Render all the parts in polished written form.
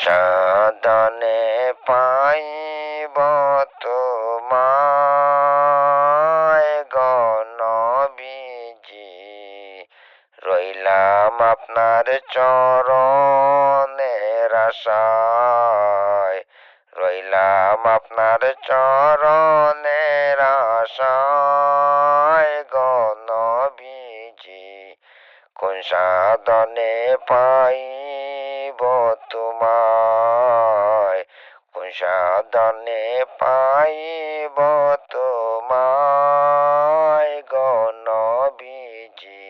সাধনে পাইব তোমায় গো নবীজি, রইলাম আপনার চরণের আশায়, রইলাম আপনার চরণের আশায় গো নবীজি, কোন সাধনে পাইব তোমায়, কোন সাধনে পাইব তোমায় গো নবীজি,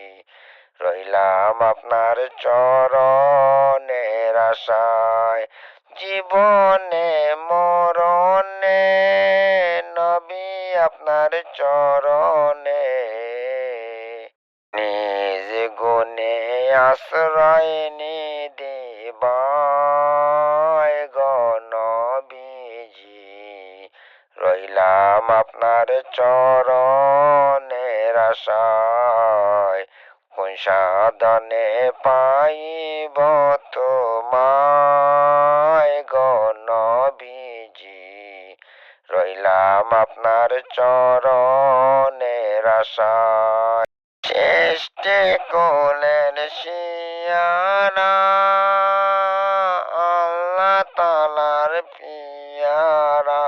রইলাম আপনার চরণের আশায়। জীবনে মরণে নবী আপনার চরণে, নিজ গুণে আশ্রয় নিদিবায় গো নবীজি, রইলাম আপনার চরণের আশায়, কোন সাধনে পাইব তোমায় গো নবীজি, রইলাম আপনার চরণের আশায়। সৃষ্টি করলেন শিয়ারা আল্লাহ তাআলার পিয়ারা,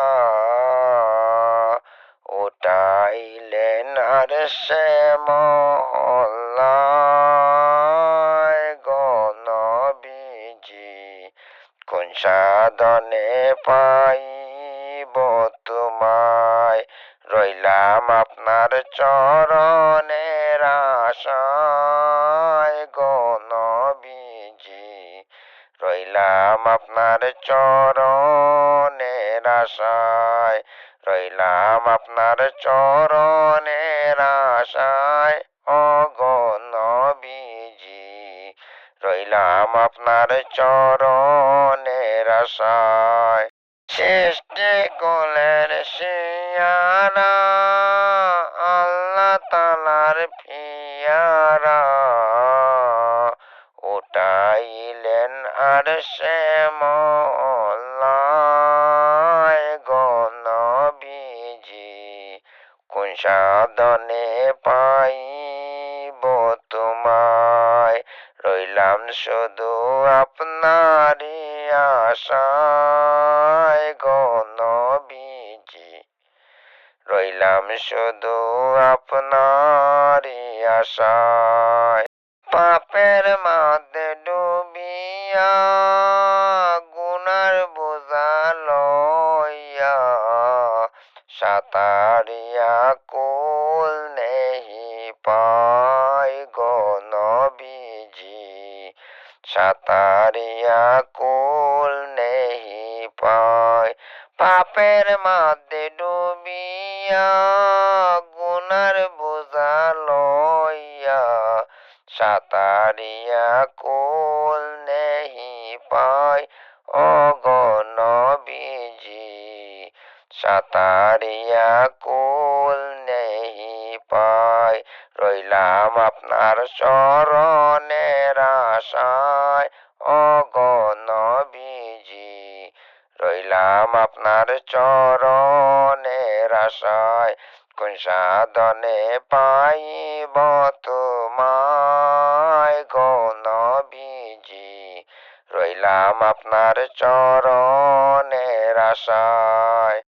উঠাইলেন আরশে মহল্লায় গো নবীজি, কোন সাধনে পাইব তোমায়, রইলাম আপনার চরণের আশায় গো নবীজি, রইলাম আপনার চরণের আশায়, রইলাম আপনার চরণের আশায় ও গো নবীজি, রইলাম আপনার চরণের আশায়। সৃষ্টি করলেন শিয়ারা আল্লাহ তাআলার পিয়ারা, উঠাইলেন আরশে মহল্লায় গো নবীজি, কোন সাধনে পাইব তোমায়, রইলাম শুধু আপনারই আশায় গো নবীজি, রইলাম শুধু আপনারই আশায়। পাপের মাঝে ডুবিয়া গুনার বোঝা লইয়া, সাঁতারিয়া কুল নেহি পায় গো নবীজি, সাঁতারিয়া কুল নেহি পায়। পাপের মাঝে ডুবিয়া গুনার বোঝা লইয়া, সাঁতারিয়া কুল নেহি পায় ও গো নবীজি, সাঁতারিয়া কুল নেহি পায়, রইলাম আপনার চরণের আশায় ও গো নবীজি, রইলাম আপনার চরণের আশায়, কোন সাধনে পাইব তোমায় গো নবীজি, রইলাম আপনার চরণের আশায়।